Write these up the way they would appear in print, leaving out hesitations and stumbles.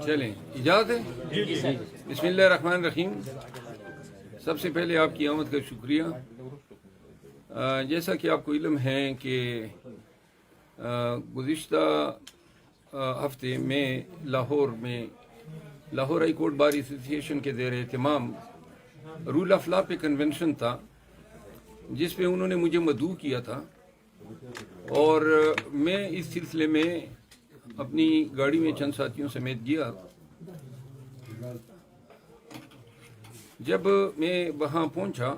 چلیں اجازت ہے. بسم اللہ الرحمن الرحیم. سب سے پہلے آپ کی آمد کا شکریہ. جیسا کہ آپ کو علم ہے کہ گزشتہ ہفتے میں لاہور ہائی کورٹ بار ایسوسی ایشن کے زیر اہتمام رول آف لا پہ کنونشن تھا، جس پہ انہوں نے مجھے مدعو کیا تھا، اور میں اس سلسلے میں اپنی گاڑی میں چند ساتھیوں سمیت گیا. جب میں وہاں پہنچا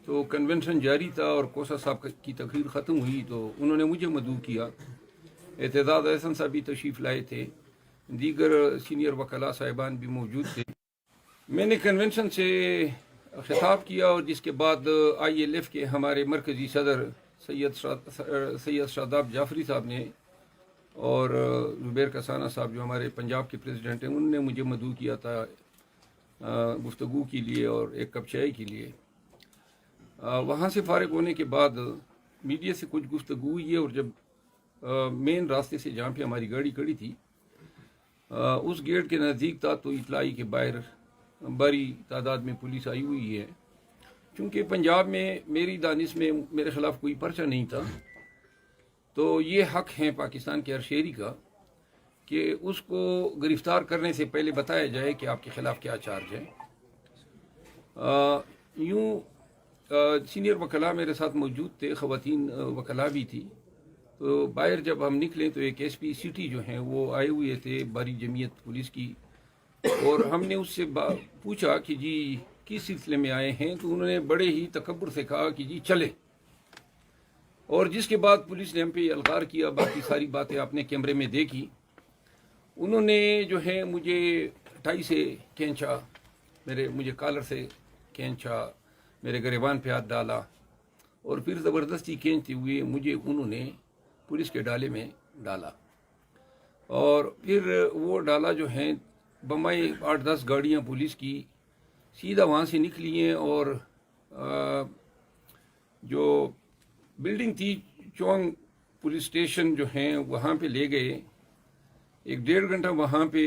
تو کنونشن جاری تھا اور کوسا صاحب کی تقریر ختم ہوئی تو انہوں نے مجھے مدعو کیا. اعتزاز احسن صاحب بھی تشریف لائے تھے، دیگر سینئر وکلاء صاحبان بھی موجود تھے. میں نے کنونشن سے خطاب کیا اور جس کے بعد ILF کے ہمارے مرکزی صدر سید شاداب جعفری صاحب نے اور زبیر کسانہ صاحب جو ہمارے پنجاب کے پریزیڈنٹ ہیں، انہوں نے مجھے مدعو کیا تھا گفتگو کے لیے اور ایک کپ چائے کے لیے. وہاں سے فارغ ہونے کے بعد میڈیا سے کچھ گفتگو ہوئی ہے، اور جب مین راستے سے جہاں پہ ہماری گاڑی کھڑی تھی اس گیٹ کے نزدیک تھا تو اطلاع آئی کہ باہر بڑی تعداد میں پولیس آئی ہوئی ہے. چونکہ پنجاب میں میری دانش میں میرے خلاف کوئی پرچہ نہیں تھا، تو یہ حق ہے پاکستان کے ہر شہری کا کہ اس کو گرفتار کرنے سے پہلے بتایا جائے کہ آپ کے خلاف کیا چارج ہے. یوں سینئر وکلاء میرے ساتھ موجود تھے، خواتین وکلاء بھی تھی. تو باہر جب ہم نکلے تو ایک SP سٹی جو ہیں وہ آئے ہوئے تھے باری جمعیت پولیس کی، اور ہم نے اس سے پوچھا کہ جی کس سلسلے میں آئے ہیں، تو انہوں نے بڑے ہی تکبر سے کہا کہ جی چلے. اور جس کے بعد پولیس نے ہم پہ الغار کیا. باقی ساری باتیں آپ نے کیمرے میں دیکھی. انہوں نے جو ہے مجھے ٹائی سے کھینچا، مجھے کالر سے کھینچا، میرے گریبان پہ ہاتھ ڈالا، اور پھر زبردستی کھینچتے ہوئے مجھے انہوں نے پولیس کے ڈالے میں ڈالا. اور پھر وہ ڈالا جو ہے بمبئی 8-10 گاڑیاں پولیس کی سیدھا وہاں سے نکلی ہیں، اور جو بلڈنگ تھی چونگ پولیس اسٹیشن جو ہیں وہاں پہ لے گئے. 1-1.5 گھنٹہ وہاں پہ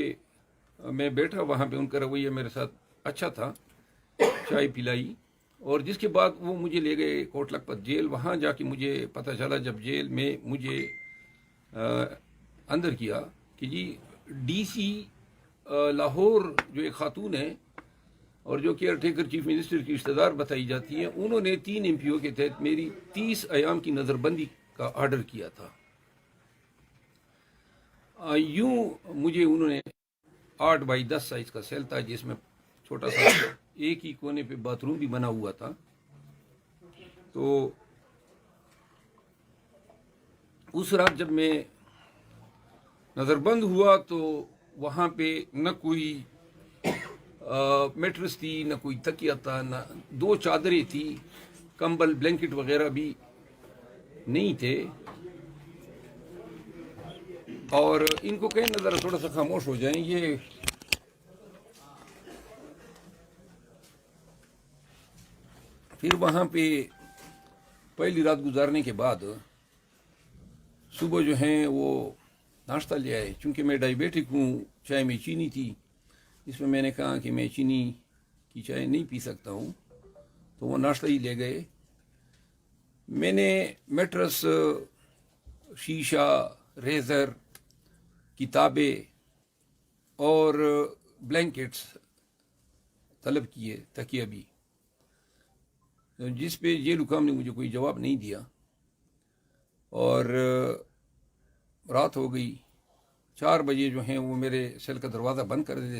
میں بیٹھا. وہاں پہ ان کا رویہ میرے ساتھ اچھا تھا، چائے پلائی، اور جس کے بعد وہ مجھے لے گئے کوٹ لکھپت جیل. وہاں جا کے مجھے پتہ چلا جب جیل میں مجھے اندر کیا کہ جی DC لاہور جو ایک خاتون ہے اور جو کیئر ٹیکر چیف منسٹر کی رشتہ دار بتائی جاتی ہیں، انہوں نے 3 MPO کے تحت میری 30 ایام کی نظر بندی کا آرڈر کیا تھا. یوں مجھے انہوں نے 8x10 سائز کا سیل تھا، جس میں چھوٹا سا ایک ہی کونے پہ باتھ روم بھی بنا ہوا تھا. تو اس رات جب میں نظر بند ہوا تو وہاں پہ نہ کوئی میٹرس تھی، نہ کوئی تکیہ تھا، نہ 2 چادریں تھی، کمبل بلینکٹ وغیرہ بھی نہیں تھے. اور ان کو کہیں نظر تھوڑا سا خاموش ہو جائیں. یہ پھر وہاں پہ پہلی رات گزارنے کے بعد صبح جو ہیں وہ ناشتہ لے آئے. چونکہ میں ڈائبیٹک ہوں، چائے میں چینی تھی، اس میں میں نے کہا کہ میں چینی کی چائے نہیں پی سکتا ہوں، تو وہ ناشتہ ہی لے گئے. میں نے میٹرس، شیشہ، ریزر، کتابیں اور بلینکٹس طلب کیے، تکیہ بھی، جس پہ جیل حکام نے مجھے کوئی جواب نہیں دیا. اور رات ہو گئی. 4 بجے جو ہیں وہ میرے سیل کا دروازہ بند کر دیتے.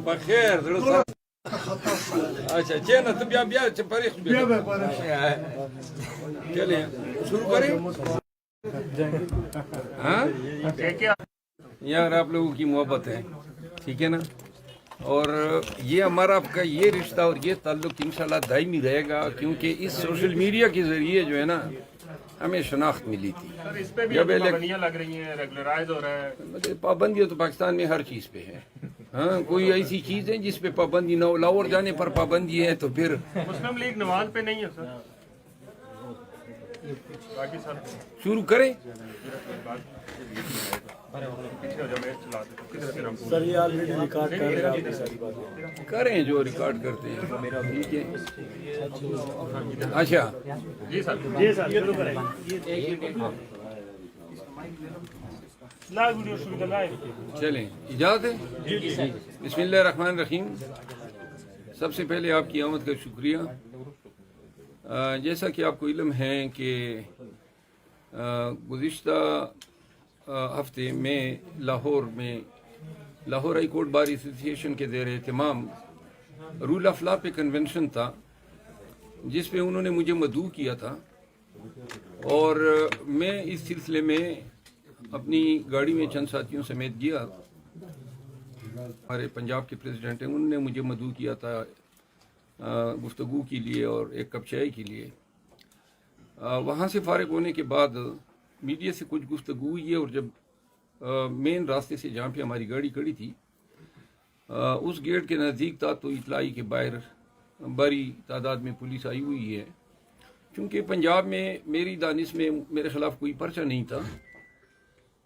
بخیر اچھا چین تو بیا بیا پریخ چلیں شروع کریں ہاں یار آپ لوگوں کی محبت ہے ٹھیک ہے نا اور یہ ہمارا آپ کا یہ رشتہ اور یہ تعلق انشاءاللہ دائمی رہے گا کیونکہ اس سوشل میڈیا کے ذریعے جو ہے نا ہمیں شناخت ملی تھی سر اس پہ بھی پابندیاں لگ رہی ہیں ریگولرائز ہو رہا ہے پابندیاں تو پاکستان میں ہر چیز پہ ہے ہاں کوئی ایسی چیز ہے جس پہ پابندی نہ ہو لاہور جانے پر پابندی ہے تو پھر مسلم لیگ نواز پہ نہیں ہے سر باقی سر شروع کریں پیچھے ہو جا میں چلا دیتا ہوں سر یہ آلریڈی ریکارڈ کر رہے ہیں آپ کی ساری باتیں کریں جو ریکارڈ کرتے ہیں ٹھیک ہے اچھا جی سر شروع کریں لائیو ویڈیو شروع کر لائیو چلیں اجازت ہے بسم اللہ الرحمن الرحیم سب سے پہلے آپ کی آمد کا شکریہ جیسا کہ آپ کو علم ہے کہ گزشتہ ہفتے میں لاہور ہائی کورٹ بار ایسوسی ایشن کے زیر اہتمام رول آف لا پہ کنونشن تھا جس پہ انہوں نے مجھے مدعو کیا تھا اور میں اس سلسلے میں اپنی گاڑی میں چند ساتھیوں سمیت گیا ہمارے پنجاب کے پریزیڈنٹ ہیں انہوں نے مجھے مدعو کیا تھا گفتگو کے لیے اور ایک کپ چائے کے لیے وہاں سے فارغ ہونے کے بعد میڈیا سے کچھ گفتگو ہوئی ہے اور جب مین راستے سے جہاں پہ ہماری گاڑی کھڑی تھی اس گیٹ کے نزدیک تھا تو اطلاعی کے باہر بڑی تعداد میں پولیس آئی ہوئی ہے چونکہ پنجاب میں میری دانش میں میرے خلاف کوئی پرچہ نہیں تھا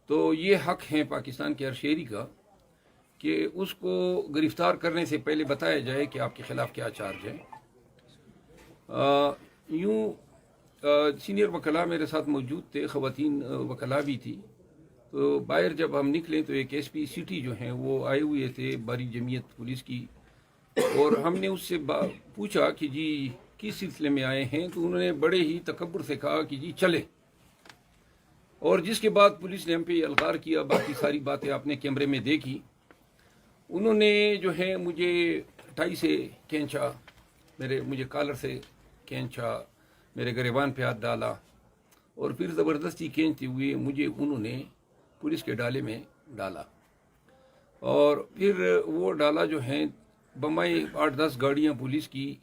تو یہ حق ہے پاکستان کے ہر شہری کا کہ اس کو گرفتار کرنے سے پہلے بتایا جائے کہ آپ کے خلاف کیا چارج ہے یوں سینئر وکلاء میرے ساتھ موجود تھے خواتین وکلاء بھی تھی تو باہر جب ہم نکلیں تو ایک ایس پی سٹی جو ہیں وہ آئے ہوئے تھے باری جمعیت پولیس کی اور ہم نے اس سے پوچھا کہ جی کس سلسلے میں آئے ہیں تو انہوں نے بڑے ہی تکبر سے کہا کہ جی چلے اور جس کے بعد پولیس نے ہم پہ الغار کیا باقی ساری باتیں آپ نے کیمرے میں دیکھی انہوں نے جو ہے مجھے ٹائی سے کھینچا مجھے کالر سے کھینچا میرے گریبان پہ ہاتھ ڈالا اور پھر زبردستی کھینچتے ہوئے مجھے انہوں نے پولیس کے ڈالے میں ڈالا اور پھر وہ ڈالا جو ہے بمبئی 8-10 گاڑیاں پولیس کی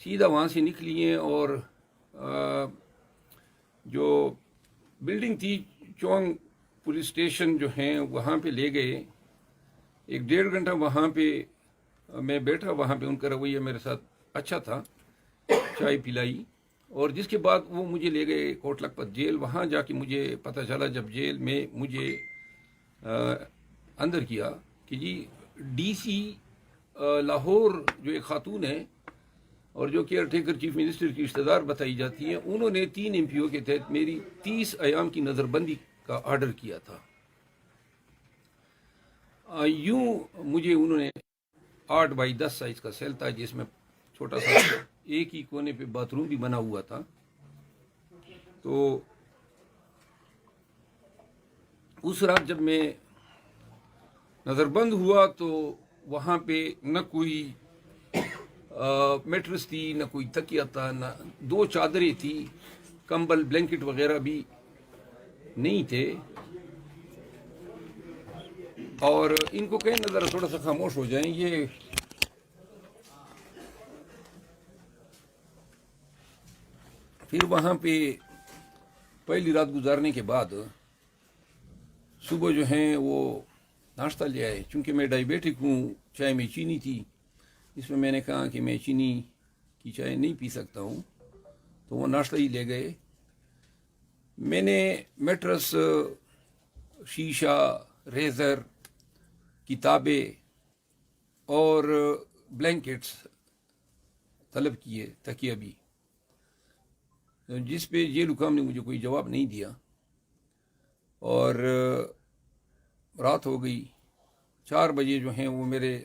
سیدھا وہاں سے نکلی ہیں اور جو بلڈنگ تھی چونگ پولیس اسٹیشن جو ہیں وہاں پہ لے گئے 1-1.5 گھنٹہ وہاں پہ میں بیٹھا وہاں پہ ان کا رویہ میرے ساتھ اچھا تھا چائے پلائی اور جس کے بعد وہ مجھے لے گئے کوٹ لکھپت جیل وہاں جا کے مجھے پتہ چلا جب جیل میں مجھے اندر کیا کہ جی ڈی سی لاہور جو ایک خاتون ہے اور جو کیئر ٹیکر چیف منسٹر کی رشتہ دار بتائی جاتی ہیں انہوں نے 3 MPO کے تحت میری 30 ایام کی نظر بندی کا آرڈر کیا تھا یوں مجھے انہوں نے 8x10 سائز کا سیل تھا جس میں چھوٹا سا ایک ہی کونے پہ باتھ روم بھی بنا ہوا تھا تو اس رات جب میں نظر بند ہوا تو وہاں پہ نہ کوئی میٹرس تھی نہ کوئی تکیہ تھا نہ 2 چادریں تھی کمبل بلینکٹ وغیرہ بھی نہیں تھے اور ان کو کہیں نظر تھوڑا سا خاموش ہو جائیں یہ پھر وہاں پہ پہلی رات گزارنے کے بعد صبح جو ہیں وہ ناشتہ لے آئے چونکہ میں ڈائبیٹک ہوں چائے میں چینی تھی اس میں نے کہا کہ میں چینی کی چائے نہیں پی سکتا ہوں تو وہ ناشتہ ہی لے گئے میں نے میٹرس شیشہ ریزر کتابیں اور بلینکٹس طلب کیے تکیہ بھی جس پہ جیل حکام نے مجھے کوئی جواب نہیں دیا اور رات ہو گئی 4 بجے جو ہیں وہ میرے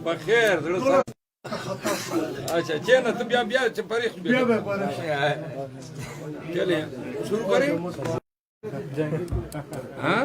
بخير اچھا چینا تو بیا تاریخ بیا چلیں شروع کریں ہاں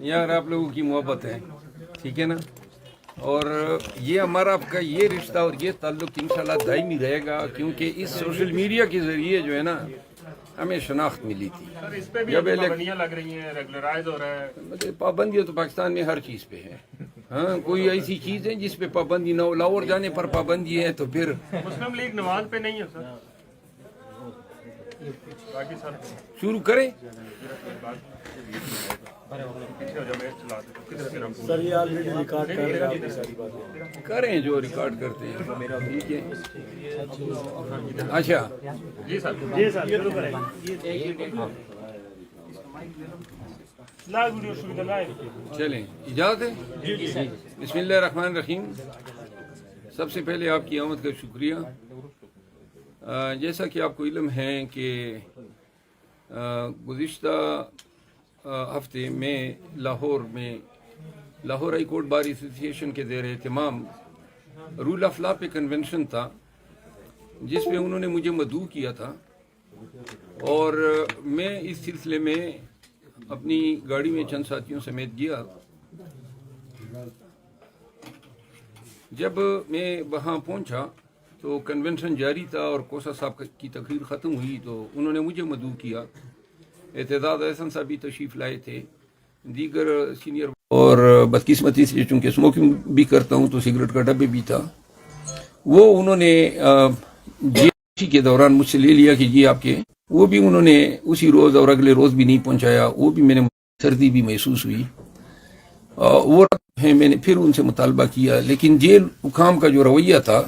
یار آپ لوگوں کی محبت ہے ٹھیک ہے نا اور یہ ہمارا آپ کا یہ رشتہ اور یہ تعلق انشاءاللہ دائمی رہے گا کیونکہ اس سوشل میڈیا کے ذریعے جو ہے نا ہمیں شناخت ملی تھی سر اس پہ بھی جب پابندیاں لگ رہی ہیں ریگولرائز ہو رہا ہے پابندیاں تو پاکستان میں ہر چیز پہ ہے ہاں کوئی ایسی چیز ہے جس پہ پابندی نہ ہو لاہور جانے پر پابندی ہے تو پھر مسلم لیگ نواز پہ نہیں ہے سر باقی سر شروع کریں پیچھے ہو جا میں چلا دوں کدھر سے سر یہ آلریڈی ریکارڈ کر رہے ہیں آپ کی ساری باتیں کریں جو ریکارڈ کرتے ہیں ٹھیک ہے اچھا جی سر شروع کریں لا ویڈیو شروع کرنا ہے چلیں اجازت ہے بسم اللہ الرحمن الرحیم سب سے پہلے آپ کی آمد کا شکریہ جیسا کہ آپ کو علم ہے کہ گزشتہ ہفتے میں لاہور ہائی کورٹ بار ایسوسی ایشن کے زیر اہتمام رول آف لا پہ کنونشن تھا جس پہ انہوں نے مجھے مدعو کیا تھا اور میں اس سلسلے میں اپنی گاڑی میں چند ساتھیوں سمیت گیا جب میں وہاں پہنچا تو کنونشن جاری تھا اور کوسا صاحب کی تقریر ختم ہوئی تو انہوں نے مجھے مدعو کیا اعتزاز احسن صاحب بھی تشریف لائے تھے دیگر سینئر اور بدقسمتی سے چونکہ اسموکنگ بھی کرتا ہوں تو سگریٹ کا ڈبے بھی تھا وہ انہوں نے جی کے دوران مجھ سے لے لیا کہ جی آپ کے وہ بھی انہوں نے اسی روز اور اگلے روز بھی نہیں پہنچایا وہ بھی میں نے سردی بھی محسوس ہوئی وہ میں نے پھر ان سے مطالبہ کیا لیکن جیل حکام کا جو رویہ تھا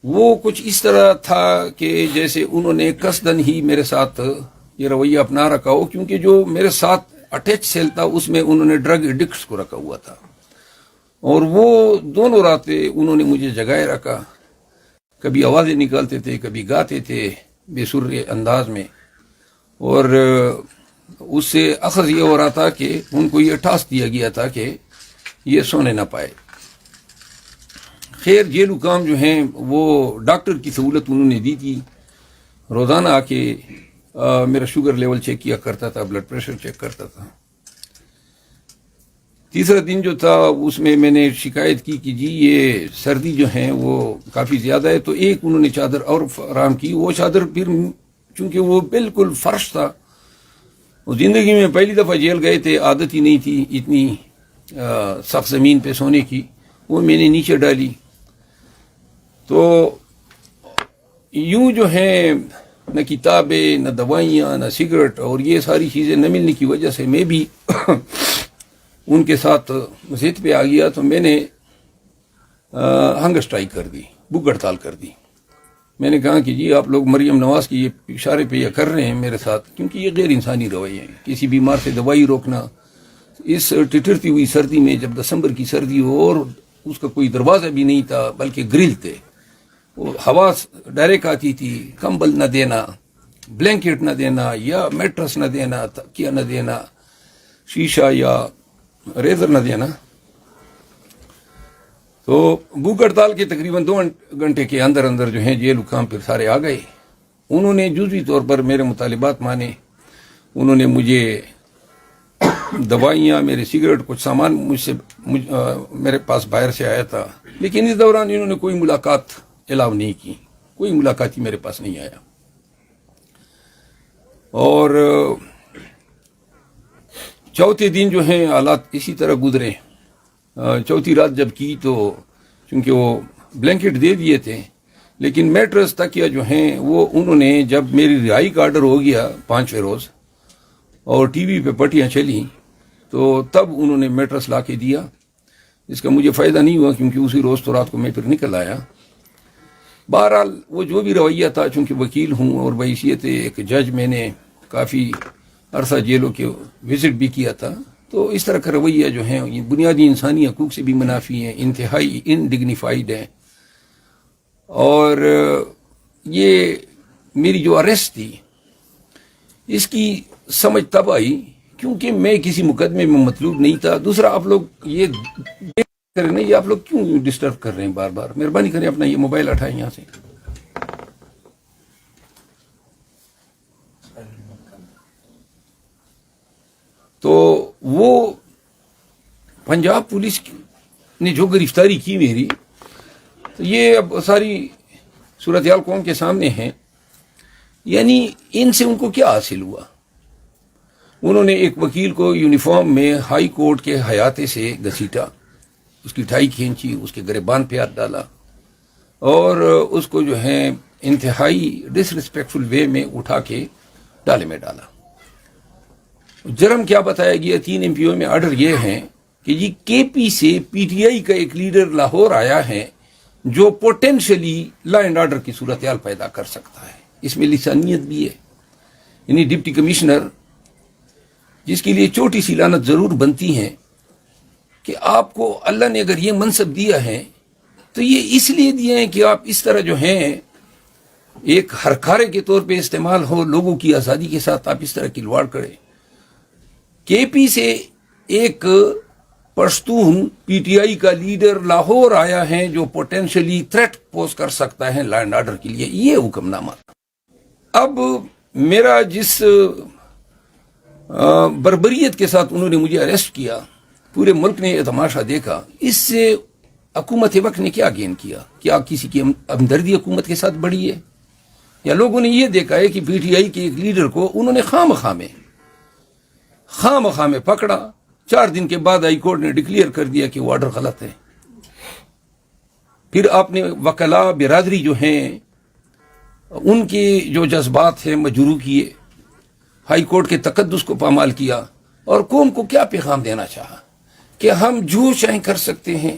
وہ کچھ اس طرح تھا کہ جیسے انہوں نے قصدن ہی میرے ساتھ یہ رویہ اپنا رکھا ہو کیونکہ جو میرے ساتھ اٹیچ سیل تھا اس میں انہوں نے ڈرگ ایڈکٹس کو رکھا ہوا تھا اور وہ دونوں راتیں انہوں نے مجھے جگائے رکھا کبھی آوازیں نکالتے تھے کبھی گاتے تھے بے سر انداز میں اور اس سے اخذ یہ ہو رہا تھا کہ ان کو یہ ٹاسک دیا گیا تھا کہ یہ سونے نہ پائے خیر جیل حکام جو ہیں وہ ڈاکٹر کی سہولت انہوں نے دی تھی روزانہ آ کے میرا شوگر لیول چیک کیا کرتا تھا بلڈ پریشر چیک کرتا تھا تیسرا دن جو تھا اس میں نے شکایت کی کہ جی یہ سردی جو ہیں وہ کافی زیادہ ہے تو ایک انہوں نے چادر اور فراہم کی وہ چادر پھر چونکہ وہ بالکل فرش تھا وہ زندگی میں پہلی دفعہ جیل گئے تھے عادت ہی نہیں تھی اتنی سخت زمین پہ سونے کی وہ میں نے نیچے ڈالی تو یوں جو ہیں نہ کتابیں نہ دوائیاں نہ سگریٹ اور یہ ساری چیزیں نہ ملنے کی وجہ سے میں بھی ان کے ساتھ ضد پہ آ گیا تو میں نے ہنگر اسٹرائک کر دی بھوک ہڑتال کر دی میں نے کہا کہ جی آپ لوگ مریم نواز کی یہ اشارے پہ یہ کر رہے ہیں میرے ساتھ کیونکہ یہ غیر انسانی رویے ہیں کسی بیمار سے دوائی روکنا اس ٹٹرتی ہوئی سردی میں جب دسمبر کی سردی ہو اور اس کا کوئی دروازہ بھی نہیں تھا بلکہ گرل تھے وہ ہوا ڈائریکٹ آتی تھی کمبل نہ دینا بلینکٹ نہ دینا یا میٹرس نہ دینا تکیہ نہ دینا شیشہ یا ریزر نہ دینا تو بھوک ہڑتال کے تقریباً 2 گھنٹے کے اندر اندر جو ہیں جیل حکام پھر سارے آ گئے انہوں نے جزوی طور پر میرے مطالبات مانے انہوں نے مجھے دوائیاں میرے سگریٹ کچھ سامان میرے پاس باہر سے آیا تھا لیکن اس دوران انہوں نے کوئی ملاقات الاؤ نہیں کی کوئی ملاقات ہی میرے پاس نہیں آیا اور چوتھے دن جو ہیں حالات اسی طرح گزرے. چوتھی رات جب کی تو چونکہ وہ بلینکٹ دے دیے تھے لیکن میٹرس تکیا جو ہیں وہ انہوں نے جب میری رہائی کا آرڈر ہو گیا 5ویں روز اور ٹی وی پہ پٹیاں چلیں تو تب انہوں نے میٹرس لا کے دیا. اس کا مجھے فائدہ نہیں ہوا کیونکہ اسی روز تو رات کو میں پھر نکل آیا. بہرحال وہ جو بھی رویہ تھا چونکہ وکیل ہوں اور بحیثیت ایک جج میں نے کافی عرصہ جیلوں کے وزٹ بھی کیا تھا تو اس طرح کا رویہ جو ہیں یہ بنیادی انسانی حقوق سے بھی منافی ہیں, انتہائی انڈگنیفائڈ ہیں. اور یہ میری جو اریسٹ تھی اس کی سمجھ تب آئی کیونکہ میں کسی مقدمے میں مطلوب نہیں تھا. دوسرا آپ لوگ یہ کریں نا, یہ آپ لوگ کیوں ڈسٹرب کر رہے ہیں بار بار؟ مہربانی کریں اپنا یہ موبائل اٹھائیں یہاں سے. تو وہ پنجاب پولیس نے جو گرفتاری کی میری تو یہ اب ساری صورتحال قوم کے سامنے ہے. یعنی ان سے ان کو کیا حاصل ہوا؟ انہوں نے ایک وکیل کو یونیفارم میں ہائی کورٹ کے حیاتے سے گھسیٹا, اس کی ٹائی کھینچی, اس کے گریبان پہ ہاتھ ڈالا اور اس کو جو ہے انتہائی ڈس ریسپیکٹفل وے میں اٹھا کے ڈالے میں ڈالا. جرم کیا بتایا گیا 3 MPO میں آرڈر یہ ہیں کہ جی کے پی سے PTI کا ایک لیڈر لاہور آیا ہے جو پوٹینشلی لا اینڈ آرڈر کی صورتحال پیدا کر سکتا ہے. اس میں لسانیت بھی ہے. یعنی ڈپٹی کمشنر جس کے لیے چھوٹی سی لعنت ضرور بنتی ہیں کہ آپ کو اللہ نے اگر یہ منصب دیا ہے تو یہ اس لیے دیا ہے کہ آپ اس طرح جو ہیں ایک ہرکارے کے طور پہ استعمال ہو, لوگوں کی آزادی کے ساتھ آپ اس طرح کھلواڑ کریں. کے پی سے ایک پشتون PTI کا لیڈر لاہور آیا ہے جو پوٹینشلی تھریٹ پوز کر سکتا ہے لا اینڈ آرڈر کے لیے, یہ حکم نامہ. اب میرا جس بربریت کے ساتھ انہوں نے مجھے اریسٹ کیا, پورے ملک نے یہ تماشا دیکھا. اس سے حکومت وقت نے کیا گین کیا؟ کیا کسی کی ہمدردی حکومت کے ساتھ بڑھی ہے؟ یا لوگوں نے یہ دیکھا ہے کہ PTI کے ایک لیڈر کو انہوں نے خواہ مخواہ میں پکڑا, 4 دن کے بعد ہائی کورٹ نے ڈکلیئر کر دیا کہ وہ آرڈر غلط ہے. پھر آپ نے وکلاء برادری جو ہیں ان کے جو جذبات ہیں مجروح کیے, ہائی کورٹ کے تقدس کو پامال کیا اور قوم کو کیا پیغام دینا چاہا کہ ہم جو چاہیں کر سکتے ہیں,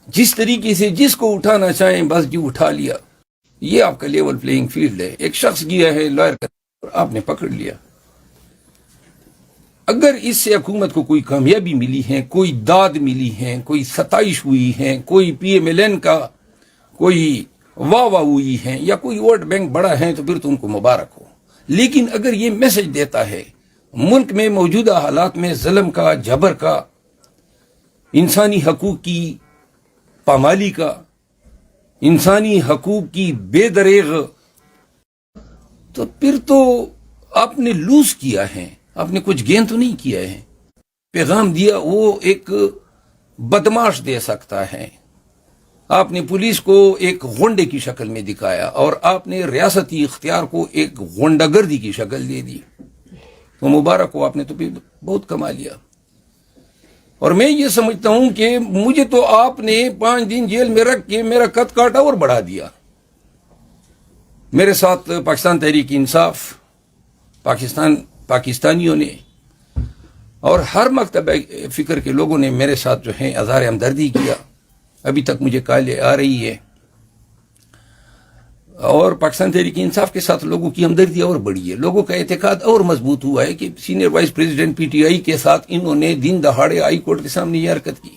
جس طریقے سے جس کو اٹھانا چاہیں بس جو اٹھا لیا. یہ آپ کا لیول پلینگ فیلڈ ہے. ایک شخص گیا ہے لائر کا اور آپ نے پکڑ لیا. اگر اس سے حکومت کو کوئی کامیابی ملی ہے, کوئی داد ملی ہے, کوئی ستائش ہوئی ہے, کوئی PMLN کا کوئی واہ ہوئی ہے یا کوئی ووٹ بینک بڑا ہے تو پھر تو ان کو مبارک ہو. لیکن اگر یہ میسج دیتا ہے ملک میں موجودہ حالات میں ظلم کا, جبر کا, انسانی حقوق کی پامالی کا, انسانی حقوق کی بے دریغ, تو پھر تو آپ نے لوز کیا ہے, آپ نے کچھ گین تو نہیں کیا ہے. پیغام دیا وہ ایک بدماش دے سکتا ہے. آپ نے پولیس کو ایک غنڈے کی شکل میں دکھایا اور آپ نے ریاستی اختیار کو ایک غنڈہ گردی کی شکل دے دی. تو مبارک ہو, آپ نے تو بھی بہت کما لیا. اور میں یہ سمجھتا ہوں کہ مجھے تو آپ نے 5 دن جیل میں رکھ کے میرا قد کاٹا اور بڑھا دیا. میرے ساتھ پاکستان تحریک انصاف, پاکستانیوں نے اور ہر مکتب فکر کے لوگوں نے میرے ساتھ جو ہے اظہار ہمدردی کیا. ابھی تک مجھے کالیں آ رہی ہے اور پاکستان تحریک انصاف کے ساتھ لوگوں کی ہمدردی اور بڑھی ہے. لوگوں کا اعتقاد اور مضبوط ہوا ہے کہ سینئر وائس پریزیڈنٹ PTI کے ساتھ انہوں نے دن دہاڑے ہائی کورٹ کے سامنے یہ حرکت کی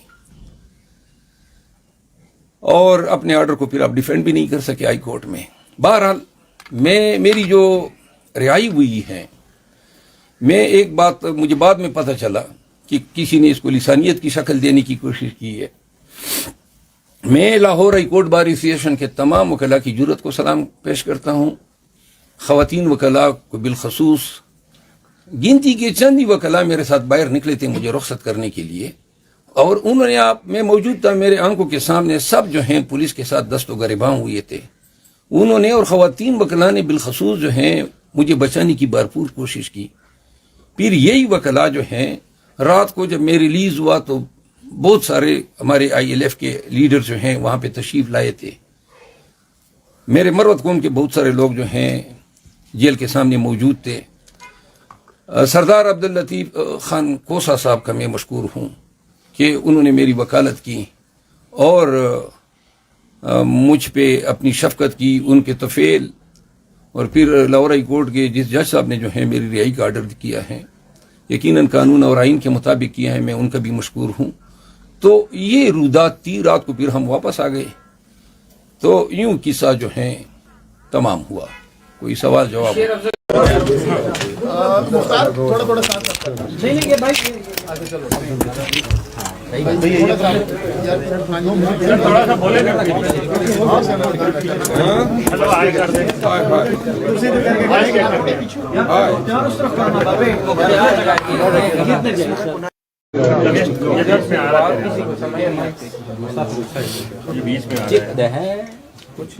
اور اپنے آرڈر کو پھر آپ ڈیفینڈ بھی نہیں کر سکے ہائی کورٹ میں. بہرحال میری جو رہائی ہوئی ہے, میں ایک بات مجھے بعد میں پتہ چلا کہ کسی نے اس کو لسانیت کی شکل دینے کی کوشش کی ہے. میں Lahore high court bar association کے تمام وکلاء کی جرات کو سلام پیش کرتا ہوں. خواتین وکلاء کو بالخصوص, گنتی کے چند ہی وکلاء میرے ساتھ باہر نکلے تھے مجھے رخصت کرنے کے لیے اور انہوں نے میں موجود تھا, میرے آنکھوں کے سامنے سب جو ہیں پولیس کے ساتھ دست و گریباں ہوئے تھے. انہوں نے اور خواتین وکلاء نے بالخصوص جو ہیں مجھے بچانے کی بھرپور کوشش کی. پھر یہی وکلا جو ہیں رات کو جب میں ریلیز ہوا تو بہت سارے ہمارے ILF کے لیڈر جو ہیں وہاں پہ تشریف لائے تھے. میرے مروت قوم کے بہت سارے لوگ جو ہیں جیل کے سامنے موجود تھے. سردار عبداللطیف خان کوسا صاحب کا میں مشکور ہوں کہ انہوں نے میری وکالت کی اور مجھ پہ اپنی شفقت کی. ان کے طفیل اور پھر لاہور ہائی کورٹ کے جس جج صاحب نے جو ہے میری رہائی کا آرڈر کیا ہے یقیناً قانون اور آئین کے مطابق کیا ہے, میں ان کا بھی مشکور ہوں. تو یہ رودات تھی. رات کو پھر ہم واپس آ گئے تو یوں قصہ جو ہیں تمام ہوا. کوئی سوال جواب؟ تھوڑا سا بولے گا چلو آئے کر دیں ادھر میں آ رہا ہے یہ بیچ میں آ رہا ہے کچھ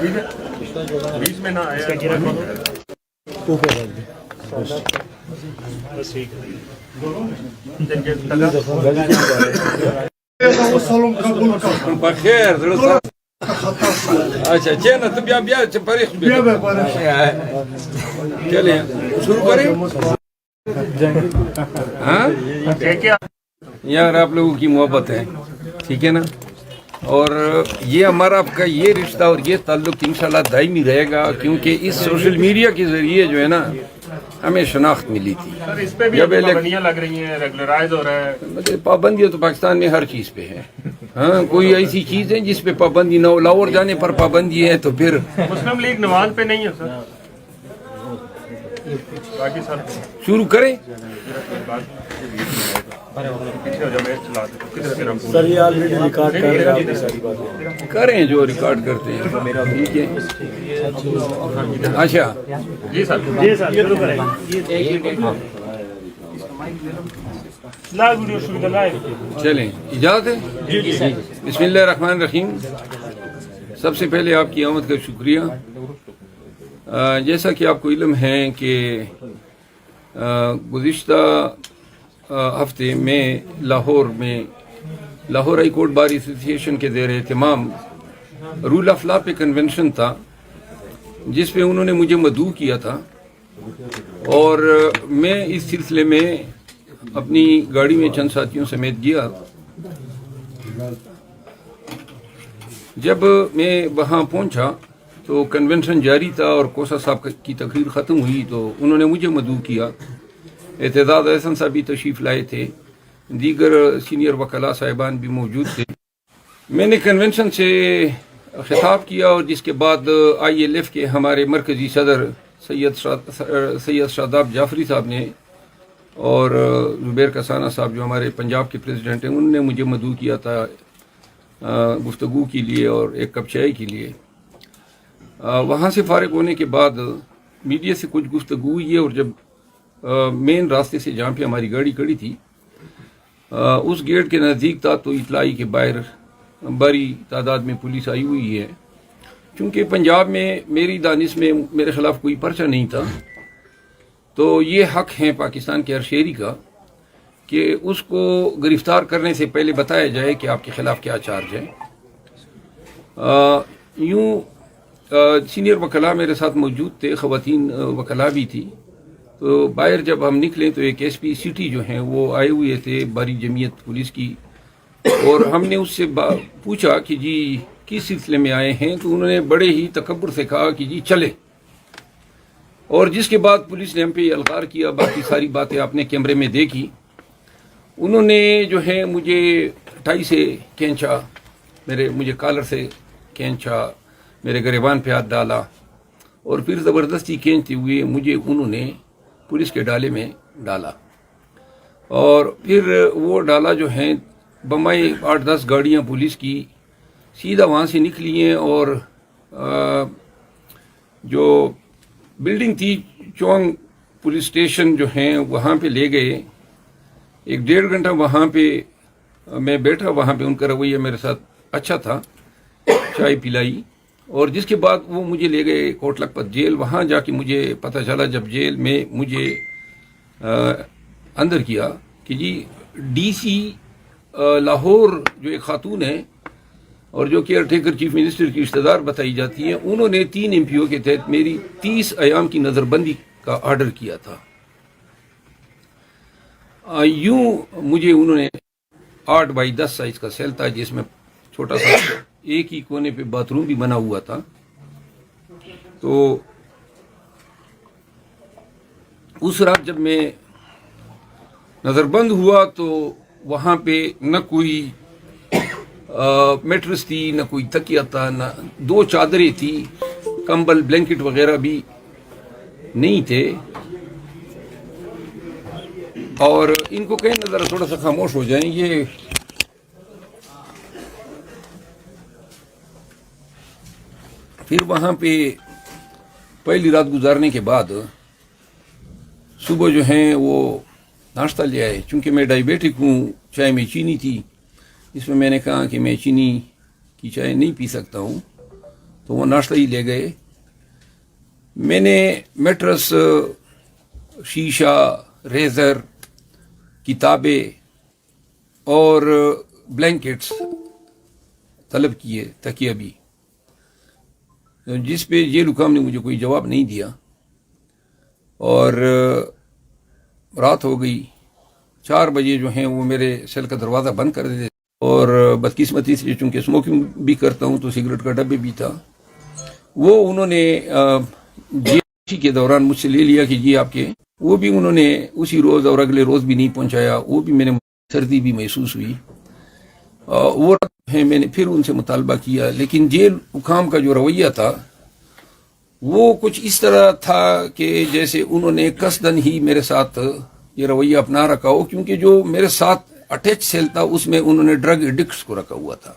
ٹھیک ہے بیچ میں نہ آیا اوپر رکھ دیں. بخیر اچھا چینا تو بیا چلیں شروع کریں. ہاں یار آپ لوگوں کی محبت ہے, ٹھیک ہے نا, اور یہ ہمارا آپ کا یہ رشتہ اور یہ تعلق انشاءاللہ دائمی رہے گا کیونکہ اس سوشل میڈیا کے ذریعے جو ہے نا ہمیں شناخت ملی تھی. سر اس پہ بھی پابندیاں لگ رہی ہیں, ریگولرائز ہو رہا ہے. پابندیاں تو پاکستان میں ہر چیز پہ ہے. ہاں کوئی ایسی چیز ہے جس پہ پابندی نہ ہو؟ لاہور جانے پر پابندی ہے تو پھر مسلم لیگ نواز پہ نہیں ہے سر. باقی سر شروع کریں. سر یہ آلریڈی ریکارڈ کر رہے ہیں آپ کی ساری باتیں. کریں جو ریکارڈ کرتے ہیں, ٹھیک ہے. اچھا جی سر شروع کریں. چلیں اجازت ہے. بسم اللہ الرحمن الرحیم. سب سے پہلے آپ کی آمد کا شکریہ. جیسا کہ آپ کو علم ہے کہ گزشتہ ہفتے میں لاہور ہائی کورٹ بار ایسوسی ایشن کے زیر اہتمام رول آف لا پہ کنونشن تھا جس پہ انہوں نے مجھے مدعو کیا تھا, اور میں اس سلسلے میں اپنی گاڑی میں چند ساتھیوں سمیت گیا. جب میں وہاں پہنچا تو کنونشن جاری تھا اور کوسا صاحب کی تقریر ختم ہوئی تو انہوں نے مجھے مدعو کیا. اعتزاز احسن صاحب بھی تشریف لائے تھے, دیگر سینئر وکلاء صاحبان بھی موجود تھے. میں نے کنونشن سے خطاب کیا اور جس کے بعد ILF کے ہمارے مرکزی صدر سید شاداب جعفری صاحب نے اور زبیر کسانہ صاحب جو ہمارے پنجاب کے پریزیڈنٹ ہیں انہوں نے مجھے مدعو کیا تھا گفتگو کے لیے اور ایک کپ چائے کے لیے. وہاں سے فارغ ہونے کے بعد میڈیا سے کچھ گفتگو ہوئی اور جب مین راستے سے جہاں پہ ہماری گاڑی کھڑی تھی اس گیٹ کے نزدیک تھا تو اطلاعی کے باہر بڑی تعداد میں پولیس آئی ہوئی ہے. چونکہ پنجاب میں میری دانش میں میرے خلاف کوئی پرچہ نہیں تھا تو یہ حق ہے پاکستان کے ہر شہری کا کہ اس کو گرفتار کرنے سے پہلے بتایا جائے کہ آپ کے خلاف کیا چارج ہے. یوں سینئر وکلاء میرے ساتھ موجود تھے, خواتین وکلاء بھی تھی. تو باہر جب ہم نکلے تو ایک SP سٹی جو ہیں وہ آئے ہوئے تھے باری جمعیت پولیس کی, اور ہم نے اس سے پوچھا کہ جی کس سلسلے میں آئے ہیں, تو انہوں نے بڑے ہی تکبر سے کہا کہ جی چلے. اور جس کے بعد پولیس نے ہم پہ الغار کیا. باقی ساری باتیں آپ نے کیمرے میں دیکھی. انہوں نے جو ہے مجھے ٹائی سے کھینچا, مجھے کالر سے کھینچا, میرے گریبان پہ ہاتھ ڈالا اور پھر زبردستی کھینچتے ہوئے مجھے انہوں نے پولیس کے ڈالے میں ڈالا. اور پھر وہ ڈالا جو ہے بمبئی 8-10 گاڑیاں پولیس کی سیدھا وہاں سے نکلی ہیں اور جو بلڈنگ تھی چونگ پولیس اسٹیشن جو ہیں وہاں پہ لے گئے. 1.5 گھنٹہ وہاں پہ میں بیٹھا. وہاں پہ ان کا رویہ میرے ساتھ اچھا تھا, چائے پلائی, اور جس کے بعد وہ مجھے لے گئے کوٹ لکھپت جیل. وہاں جا کے مجھے پتہ چلا جب جیل میں مجھے اندر کیا کہ جی ڈی سی لاہور جو ایک خاتون ہے اور جو کیئر ٹیکر چیف منسٹر کی رشتہ دار بتائی جاتی ہیں, انہوں نے 3 MPO کے تحت میری 30 ایام کی نظر بندی کا آرڈر کیا تھا. یوں مجھے انہوں نے 8x10 سائز کا سیل تھا جس میں چھوٹا سا ایک ہی کونے پہ باتھ روم بھی بنا ہوا تھا. تو اس رات جب میں نظر بند ہوا تو وہاں پہ نہ کوئی میٹرس تھی, نہ کوئی تکیہ تھا, نہ 2 چادریں تھی, کمبل بلینکٹ وغیرہ بھی نہیں تھے. اور ان کو کہیں ذرا تھوڑا سا خاموش ہو جائیں. یہ پھر وہاں پہ پہلی رات گزارنے کے بعد صبح جو ہیں وہ ناشتہ لے آئے. چونکہ میں ڈائبیٹک ہوں, چائے میں چینی تھی, اس میں نے کہا کہ میں چینی کی چائے نہیں پی سکتا ہوں, تو وہ ناشتہ ہی لے گئے. میں نے میٹرس, شیشہ, ریزر, کتابیں اور بلینکٹس طلب کیے, تکیہ بھی, جس پہ جیل حکام نے مجھے کوئی جواب نہیں دیا. اور رات ہو گئی. 4 بجے جو ہیں وہ میرے سیل کا دروازہ بند کر دیتے, اور بدقسمتی سے چونکہ اسموکنگ بھی کرتا ہوں تو سگریٹ کا ڈبے بھی تھا. وہ انہوں نے جیل کے دوران مجھ سے لے لیا کہ جی آپ کے, وہ بھی انہوں نے اسی روز اور اگلے روز بھی نہیں پہنچایا. وہ بھی میں نے سردی بھی محسوس ہوئی. وہ میں نے پھر ان سے مطالبہ کیا, لیکن جیل حکام کا جو رویہ تھا وہ کچھ اس طرح تھا کہ جیسے انہوں نے قصدن ہی میرے ساتھ یہ رویہ اپنا رکھا ہو, کیونکہ جو میرے ساتھ اٹیچ سیل تھا اس میں انہوں نے ڈرگ ایڈکٹس کو رکھا ہوا تھا,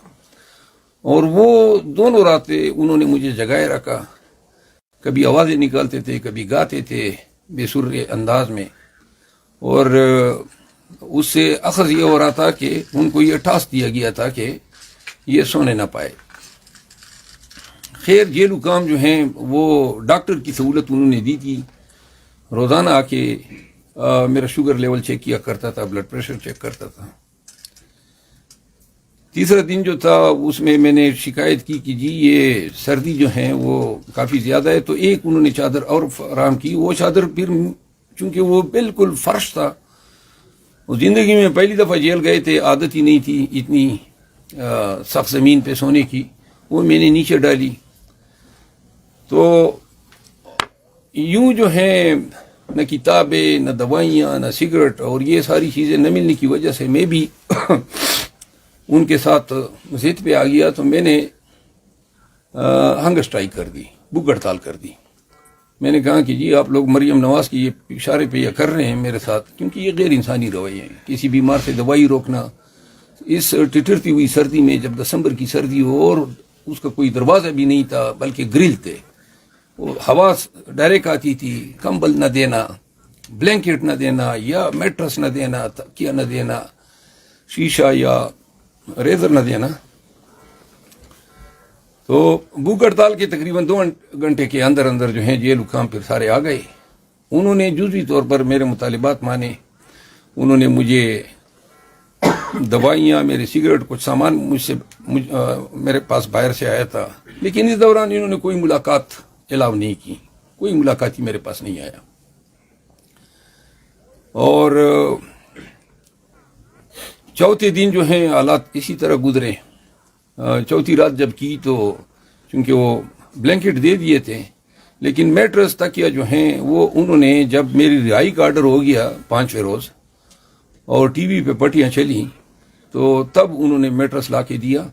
اور وہ دونوں راتیں انہوں نے مجھے جگائے رکھا. کبھی آوازیں نکالتے تھے, کبھی گاتے تھے بے سر انداز میں, اور اس سے اخذ یہ ہو رہا تھا کہ ان کو یہ ٹاسک دیا گیا تھا کہ یہ سونے نہ پائے. خیر جیل حکام جو ہیں وہ ڈاکٹر کی سہولت انہوں نے دی تھی. روزانہ آ کے میرا شوگر لیول چیک کیا کرتا تھا, بلڈ پریشر چیک کرتا تھا. تیسرا دن جو تھا اس میں نے شکایت کی کہ جی یہ سردی جو ہیں وہ کافی زیادہ ہے, تو ایک انہوں نے چادر اور فراہم کی. وہ چادر پھر چونکہ وہ بالکل فرش تھا, زندگی میں پہلی دفعہ جیل گئے تھے, عادت ہی نہیں تھی اتنی سخت زمین پہ سونے کی, وہ میں نے نیچے ڈالی. تو یوں جو ہیں نہ کتابیں, نہ دوائیاں, نہ سگریٹ, اور یہ ساری چیزیں نہ ملنے کی وجہ سے میں بھی ان کے ساتھ ضد پہ آ گیا. تو میں نے ہنگر اسٹرائک کر دی, بھوک ہڑتال کر دی. میں نے کہا کہ جی آپ لوگ مریم نواز کی یہ اشارے پہ یہ کر رہے ہیں میرے ساتھ, کیونکہ یہ غیر انسانی رویے ہیں. کسی بیمار سے دوائی روکنا اس ٹٹرتی ہوئی سردی میں, جب دسمبر کی سردی ہو اور اس کا کوئی دروازہ بھی نہیں تھا بلکہ گرل تھے, ہوا ڈائریکٹ آتی تھی, کمبل نہ دینا, بلینکٹ نہ دینا, یا میٹرس نہ دینا, تکیہ نہ دینا, شیشہ یا ریزر نہ دینا. تو بھوک ہڑتال کے تقریباً 2 گھنٹے کے اندر اندر جو ہیں جیل حکام پھر سارے آ گئے. انہوں نے جزوی طور پر میرے مطالبات مانے. انہوں نے مجھے دوائیاں, میرے سگریٹ, کچھ سامان میرے پاس باہر سے آیا تھا, لیکن اس دوران انہوں نے کوئی ملاقات الاؤ نہیں کی, کوئی ملاقات ہی میرے پاس نہیں آیا. اور چوتھے دن جو ہیں حالات اسی طرح گزرے. چوتھی رات جب کی تو چونکہ وہ بلینکٹ دے دیے تھے, لیکن میٹرس تکیہ جو ہیں وہ انہوں نے, جب میری رہائی کا آرڈر ہو گیا 5ویں روز اور ٹی وی پہ پٹیاں چلی, تو تب انہوں نے میٹرس لا کے دیا.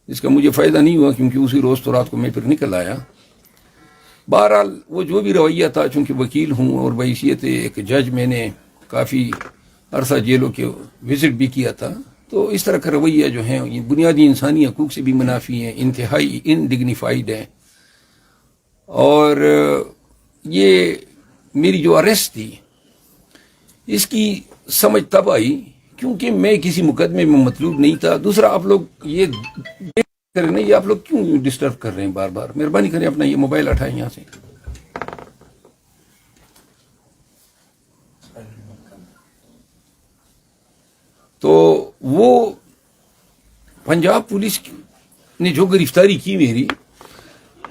اس کا مجھے فائدہ نہیں ہوا کیونکہ اسی روز تو رات کو میں پھر نکل آیا. بہرحال وہ جو بھی رویہ تھا, چونکہ وکیل ہوں اور بحیثیت ایک جج میں نے کافی عرصہ جیلوں کے وزٹ بھی کیا تھا, تو اس طرح کا رویہ جو ہیں بنیادی انسانی حقوق سے بھی منافی ہیں, انتہائی انڈگنیفائیڈ ہیں. اور یہ میری جو اریسٹ تھی اس کی سمجھ تب آئی کیونکہ میں کسی مقدمے میں مطلوب نہیں تھا. دوسرا آپ لوگ یہ کریں نا, یہ آپ لوگ کیوں ڈسٹرب کر رہے ہیں بار بار؟ مہربانی کریں اپنا یہ موبائل اٹھائیں یہاں سے. تو وہ پنجاب پولیس نے جو گرفتاری کی میری,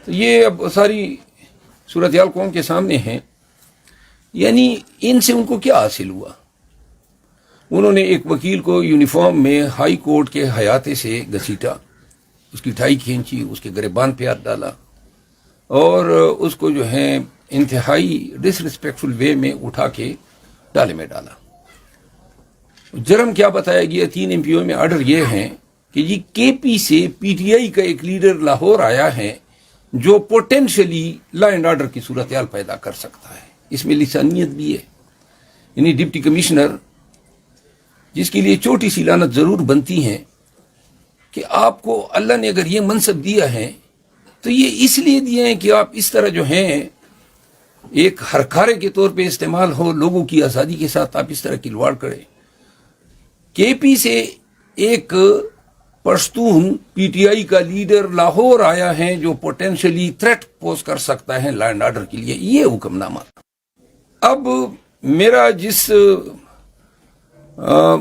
تو یہ اب ساری صورتحال قوم کے سامنے ہے. یعنی ان سے ان کو کیا حاصل ہوا؟ انہوں نے ایک وکیل کو یونیفارم میں ہائی کورٹ کے حیاتے سے گھسیٹا, اس کی ٹائی کھینچی, اس کے گریبان پہ ہاتھ ڈالا اور اس کو جو ہے انتہائی ڈس ریسپیکٹفل وے میں اٹھا کے ڈالے میں ڈالا. جرم کیا بتایا گیا؟ 3 MPO میں آرڈر یہ ہیں کہ جی کے پی سے پی ٹی آئی کا ایک لیڈر لاہور آیا ہے جو پوٹینشلی لا اینڈ آرڈر کی صورتحال پیدا کر سکتا ہے. اس میں لسانیت بھی ہے. یعنی ڈپٹی کمشنر جس کے لیے چھوٹی سی لعنت ضرور بنتی ہے کہ آپ کو اللہ نے اگر یہ منصب دیا ہے تو یہ اس لیے دیا ہے کہ آپ اس طرح جو ہیں ایک ہرکارے کے طور پہ استعمال ہو, لوگوں کی آزادی کے ساتھ آپ اس طرح کھلواڑ کریں. کے پی سے ایک پشتون پی ٹی آئی کا لیڈر لاہور آیا ہے جو پوٹینشلی تھریٹ پوز کر سکتا ہے لا اینڈ آرڈر کے لیے, یہ حکم نامہ. اب میرا جس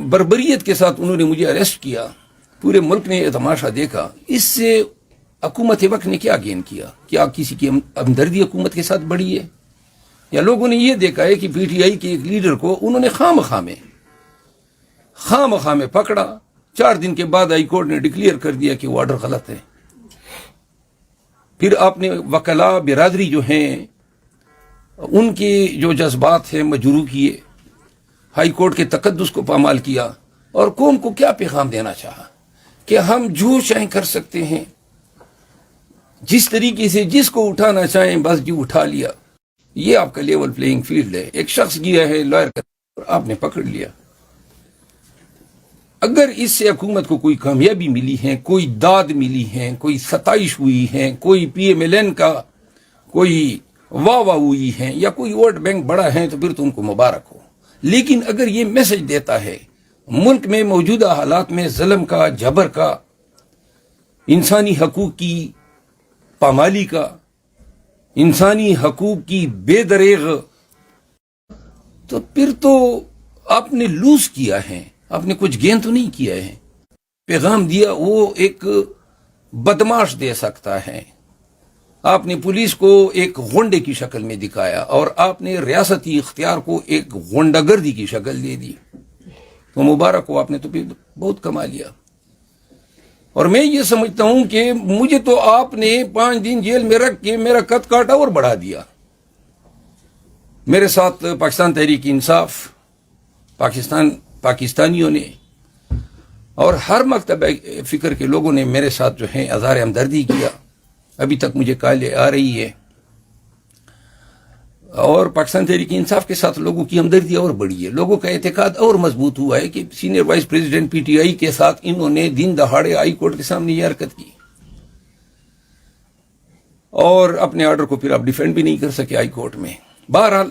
بربریت کے ساتھ انہوں نے مجھے اریسٹ کیا, پورے ملک نے یہ تماشا دیکھا. اس سے حکومت وقت نے کیا گین کیا؟ کیا کسی کی ہمدردی حکومت کے ساتھ بڑھی ہے؟ یا لوگوں نے یہ دیکھا ہے کہ پی ٹی آئی کے ایک لیڈر کو انہوں نے خواہ مخواہ میں پکڑا, 4 دن کے بعد ہائی کورٹ نے ڈکلیئر کر دیا کہ وہ آرڈر غلط ہے. پھر آپ نے وکلاء برادری جو ہیں ان کے جو جذبات ہیں مجروح کیے, ہائی کورٹ کے تقدس کو پامال کیا, اور قوم کو کیا پیغام دینا چاہا کہ ہم جو چاہیں کر سکتے ہیں, جس طریقے سے جس کو اٹھانا چاہیں بس جو اٹھا لیا. یہ آپ کا لیول پلینگ فیلڈ ہے. ایک شخص گیا ہے لائر کا اور آپ نے پکڑ لیا. اگر اس سے حکومت کو کوئی کامیابی ملی ہے, کوئی داد ملی ہے, کوئی ستائش ہوئی ہے, کوئی پی ایم ایل این کا کوئی واہ ہوئی ہے, یا کوئی ووٹ بینک بڑا ہے, تو پھر تو ان کو مبارک ہو. لیکن اگر یہ میسج دیتا ہے ملک میں موجودہ حالات میں ظلم کا, جبر کا, انسانی حقوق کی پامالی کا, انسانی حقوق کی بے دریغ, تو پھر تو آپ نے لوز کیا ہے, آپ نے کچھ گین تو نہیں کیا ہے. پیغام دیا وہ ایک بدماش دے سکتا ہے. آپ نے پولیس کو ایک غنڈے کی شکل میں دکھایا, اور آپ نے ریاستی اختیار کو ایک غنڈہ گردی کی شکل دے دی. تو مبارک ہو, آپ نے تو بہت کما لیا. اور میں یہ سمجھتا ہوں کہ مجھے تو آپ نے 5 دن جیل میں رکھ کے میرا قد کاٹا اور بڑھا دیا. میرے ساتھ پاکستان تحریک انصاف, پاکستانیوں نے اور ہر مکتب فکر کے لوگوں نے میرے ساتھ جو ہے اظہار ہمدردی کیا. ابھی تک مجھے کالیں آ رہی ہے, اور پاکستان تحریک انصاف کے ساتھ لوگوں کی ہمدردی اور بڑھی ہے. لوگوں کا اعتقاد اور مضبوط ہوا ہے کہ senior vice president P T I کے ساتھ انہوں نے دن دہاڑے ہائی کورٹ کے سامنے یہ حرکت کی, اور اپنے آرڈر کو پھر آپ ڈیفینڈ بھی نہیں کر سکے ہائی کورٹ میں. بہرحال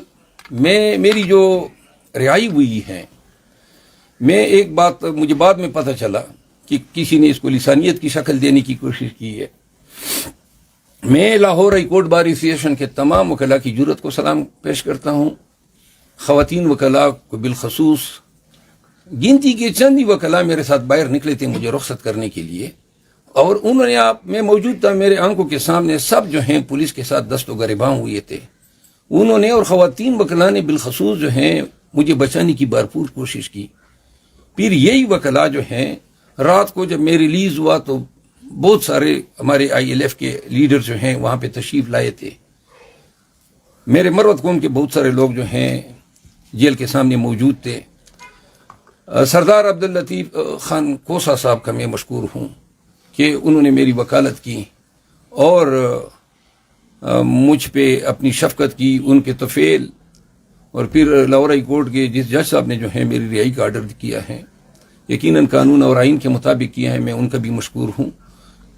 میری جو رہائی ہوئی ہے, میں ایک بات مجھے بعد میں پتہ چلا کہ کسی نے اس کو لسانیت کی شکل دینے کی کوشش کی ہے. میں Lahore high court bar association کے تمام وکلاء کی جرات کو سلام پیش کرتا ہوں. خواتین وکلاء کو بالخصوص, گنتی کے چند ہی وکلاء میرے ساتھ باہر نکلے تھے مجھے رخصت کرنے کے لیے, اور انہوں نے میں موجود تھا, میرے آنکھوں کے سامنے سب جو ہیں پولیس کے ساتھ دست و گریباں ہوئے تھے. انہوں نے اور خواتین وکلاء نے بالخصوص جو ہیں مجھے بچانے کی بھرپور کوشش کی. پھر یہی وکلاء جو ہیں رات کو جب میں ریلیز ہوا تو بہت سارے ہمارے آئی ایل ایف کے لیڈر جو ہیں وہاں پہ تشریف لائے تھے. میرے مروت قوم کے بہت سارے لوگ جو ہیں جیل کے سامنے موجود تھے. سردار عبداللطیف خان کوسا صاحب کا میں مشکور ہوں کہ انہوں نے میری وکالت کی اور مجھ پہ اپنی شفقت کی, ان کے طفیل, اور پھر لاہور ہائی کورٹ کے جس جج صاحب نے جو ہے میری رہائی کا آرڈر کیا ہے, یقیناً قانون اور آئین کے مطابق کیا ہے, میں ان کا بھی مشکور ہوں.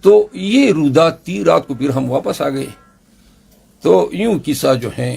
تو یہ رودات تھی. رات کو پھر ہم واپس آ گئے. تو یوں قصہ جو ہیں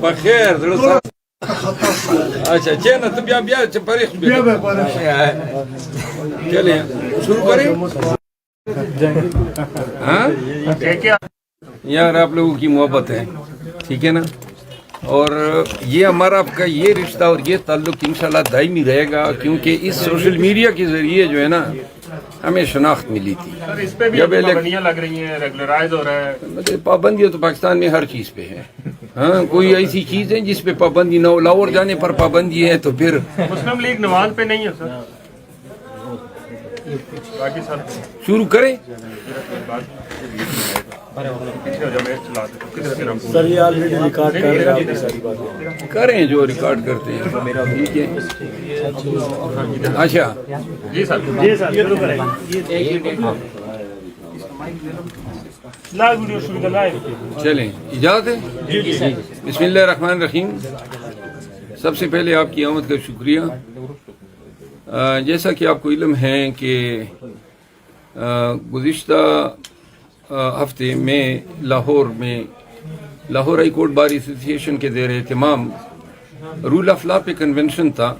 بخیر اچھا چینا تو بیا پریخ چلیں شروع کریں. ہاں یار آپ لوگوں کی محبت ہے، ٹھیک ہے نا، اور یہ ہمارا آپ کا یہ رشتہ اور یہ تعلق انشاءاللہ دائمی رہے گا، کیونکہ اس سوشل میڈیا کے ذریعے جو ہے نا ہمیں شناخت ملی تھی. اس پہ بھی پابندیاں لگ رہی ہیں، ریگولرائز ہو رہا ہے. پابندیاں تو پاکستان میں ہر چیز پہ ہے. ہاں کوئی ایسی چیز ہے جس پہ پابندی نہ ہو؟ لاہور جانے پر پابندی ہے تو پھر مسلم لیگ نواز پہ نہیں ہے سر. باقی سر شروع کریں. سر یہ آلریڈی ریکارڈ کر رہے ہیں آپ کی ساری باتیں. کریں جو ریکارڈ کرتے ہیں، ٹھیک ہے. اچھا جی سر، چلیں اجازت ہے. بسم اللہ الرحمن الرحیم. سب سے پہلے آپ کی آمد کا شکریہ. جیسا کہ آپ کو علم ہے کہ گزشتہ ہفتے میں لاہور ہائی کورٹ بار ایسوسی ایشن کے زیر اہتمام رول آف لا پہ کنونشن تھا،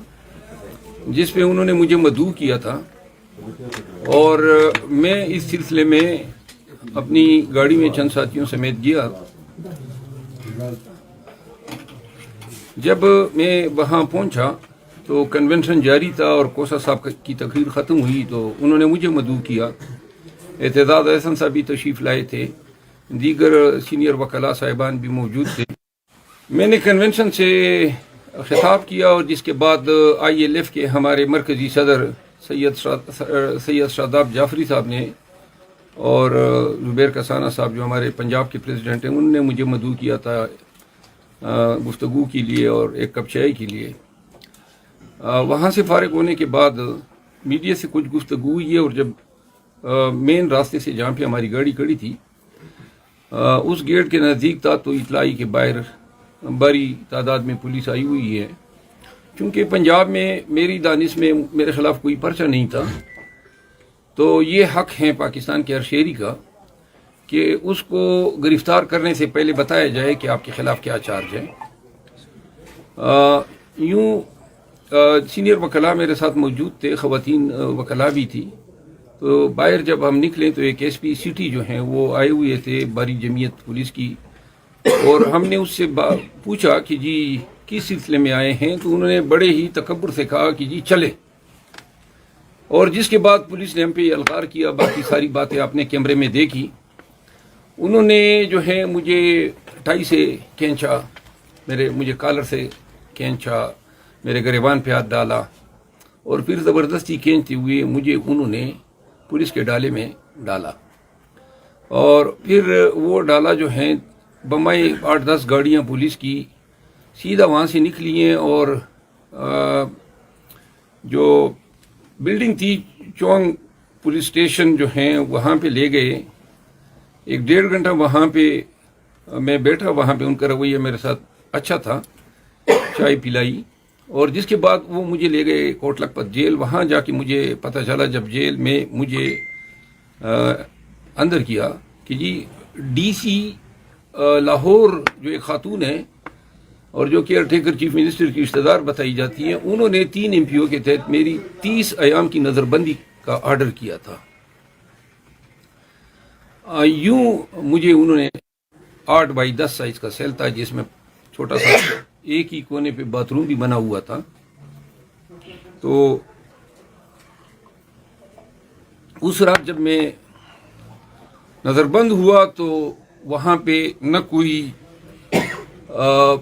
جس پہ انہوں نے مجھے مدعو کیا تھا، اور میں اس سلسلے میں اپنی گاڑی میں چند ساتھیوں سمیت گیا. جب میں وہاں پہنچا تو کنونشن جاری تھا اور کوسا صاحب کی تقریر ختم ہوئی تو انہوں نے مجھے مدعو کیا. اعتزاز احسن صاحب بھی تشریف لائے تھے، دیگر سینئر وکلاء صاحبان بھی موجود تھے. میں نے کنونشن سے خطاب کیا، اور جس کے بعد ILF کے ہمارے مرکزی صدر سید شاداب جعفری صاحب نے اور زبیر کسانہ صاحب جو ہمارے پنجاب کے پریزیڈنٹ ہیں، انہوں نے مجھے مدعو کیا تھا گفتگو کے لیے اور ایک کپ چائے کے لیے. وہاں سے فارغ ہونے کے بعد میڈیا سے کچھ گفتگو ہوئی، اور جب مین راستے سے جہاں پہ ہماری گاڑی کھڑی تھی اس گیٹ کے نزدیک تھا تو اطلاعی کے باہر بڑی تعداد میں پولیس آئی ہوئی ہے. چونکہ پنجاب میں میری دانش میں میرے خلاف کوئی پرچہ نہیں تھا، تو یہ حق ہے پاکستان کے ہر شہری کا کہ اس کو گرفتار کرنے سے پہلے بتایا جائے کہ آپ کے خلاف کیا چارج ہے. یوں سینئر وکلاء میرے ساتھ موجود تھے، خواتین وکلاء بھی تھی. تو باہر جب ہم نکلے تو ایک SP سٹی جو ہیں وہ آئے ہوئے تھے باری جمعیت پولیس کی، اور ہم نے اس سے پوچھا کہ جی کس سلسلے میں آئے ہیں، تو انہوں نے بڑے ہی تکبر سے کہا کہ جی چلے. اور جس کے بعد پولیس نے ہم پہ الغار کیا. باقی ساری باتیں آپ نے کیمرے میں دیکھی. انہوں نے جو ہے مجھے ٹائی سے کھینچا، مجھے کالر سے کھینچا، میرے گریبان پہ ہاتھ ڈالا، اور پھر زبردستی کھینچتے ہوئے مجھے انہوں نے پولیس کے ڈالے میں ڈالا. اور پھر وہ ڈالا جو ہے بمبئی 8-10 گاڑیاں پولیس کی سیدھا وہاں سے نکلی ہیں، اور جو بلڈنگ تھی چونگ پولیس اسٹیشن جو ہیں وہاں پہ لے گئے. 1-1.5 گھنٹہ وہاں پہ میں بیٹھا. وہاں پہ ان کا رویہ میرے ساتھ اچھا تھا، چائے پلائی، اور جس کے بعد وہ مجھے لے گئے کوٹ لکھپت جیل. وہاں جا کے مجھے پتہ چلا جب جیل میں مجھے اندر کیا کہ جی DC لاہور جو ایک خاتون ہے اور جو کیئر ٹیکر چیف منسٹر کی رشتہ دار بتائی جاتی ہیں، انہوں نے 3 MPO کے تحت میری 30 ایام کی نظر بندی کا آرڈر کیا تھا. یوں مجھے انہوں نے 8x10 سائز کا سیل تھا، جس میں چھوٹا سا ایک ہی کونے پہ باتھ روم بھی بنا ہوا تھا. تو اس رات جب میں نظر بند ہوا تو وہاں پہ نہ کوئی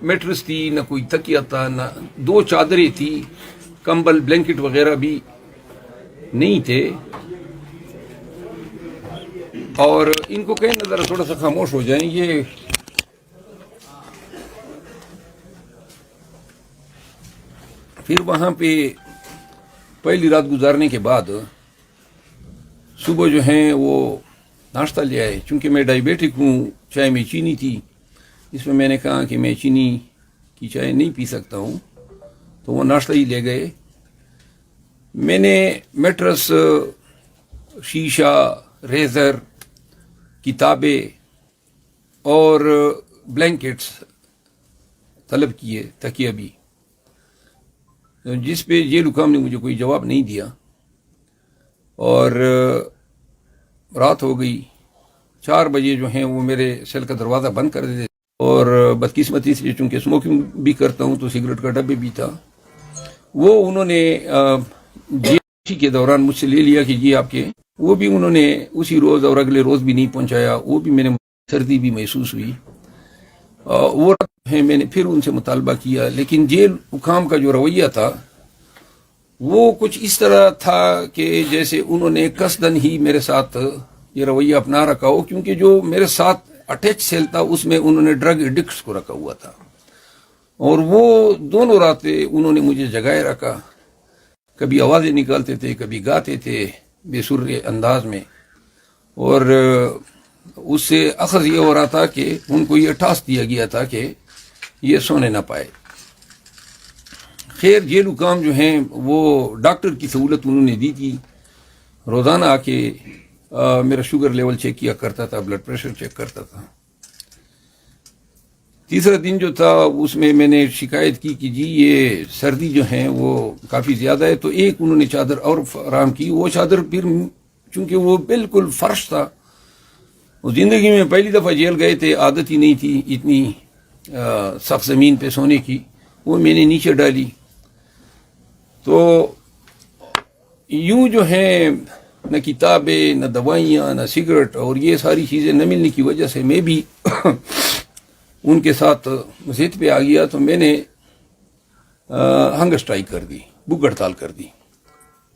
میٹرس تھی، نہ کوئی تکیہ تھا، نہ 2 چادریں تھی، کمبل بلینکٹ وغیرہ بھی نہیں تھے. اور ان کو کہیں ذرا تھوڑا سا خاموش ہو جائیں. یہ پھر وہاں پہ پہلی رات گزارنے کے بعد صبح جو ہیں وہ ناشتہ لے آئے. چونکہ میں ڈائبیٹک ہوں، چائے میں چینی تھی، اس میں نے کہا کہ میں چینی کی چائے نہیں پی سکتا ہوں، تو وہ ناشتہ ہی لے گئے. میں نے میٹرس، شیشہ، ریزر، کتابیں اور بلینکٹس طلب کیے، تکیہ بھی، جس پہ یہ حکام نے مجھے کوئی جواب نہیں دیا. اور رات ہو گئی. 4 بجے جو ہیں وہ میرے سیل کا دروازہ بند کر دیتے. اور بدقسمتی سے چونکہ اسموکنگ بھی کرتا ہوں تو سگریٹ کا ڈبے بھی تھا. وہ انہوں نے جی کے دوران مجھ سے لے لیا کہ جی آپ کے، وہ بھی انہوں نے اسی روز اور اگلے روز بھی نہیں پہنچایا. وہ بھی میں نے سردی بھی محسوس ہوئی. وہ میں نے پھر ان سے مطالبہ کیا، لیکن جیل حکام کا جو رویہ تھا وہ کچھ اس طرح تھا کہ جیسے انہوں نے قصدن ہی میرے ساتھ یہ رویہ اپنا رکھا ہو، کیونکہ جو میرے ساتھ اٹیچ سیل تھا اس میں انہوں نے ڈرگ ایڈکٹس کو رکھا ہوا تھا. اور وہ دونوں راتیں انہوں نے مجھے جگائے رکھا. کبھی آوازیں نکالتے تھے، کبھی گاتے تھے بے سر انداز میں. اور اس سے اخذ یہ ہو رہا تھا کہ ان کو یہ ٹاسک دیا گیا تھا کہ یہ سونے نہ پائے. خیر جیل حکام جو ہیں وہ ڈاکٹر کی سہولت انہوں نے دی تھی. روزانہ آ کے میرا شوگر لیول چیک کیا کرتا تھا، بلڈ پریشر چیک کرتا تھا. تیسرا دن جو تھا اس میں نے شکایت کی کہ جی یہ سردی جو ہیں وہ کافی زیادہ ہے. تو ایک انہوں نے چادر اور فراہم کی. وہ چادر پھر چونکہ وہ بالکل فرش تھا، زندگی میں پہلی دفعہ جیل گئے تھے، عادت ہی نہیں تھی اتنی سخت زمین پہ سونے کی. وہ میں نے نیچے ڈالی. تو یوں جو ہیں نہ کتابیں، نہ دوائیاں، نہ سگریٹ اور یہ ساری چیزیں نہ ملنے کی وجہ سے میں بھی ان کے ساتھ ضد پہ آ گیا. تو میں نے ہنگر اسٹرائک کر دی، بھوک ہڑتال کر دی.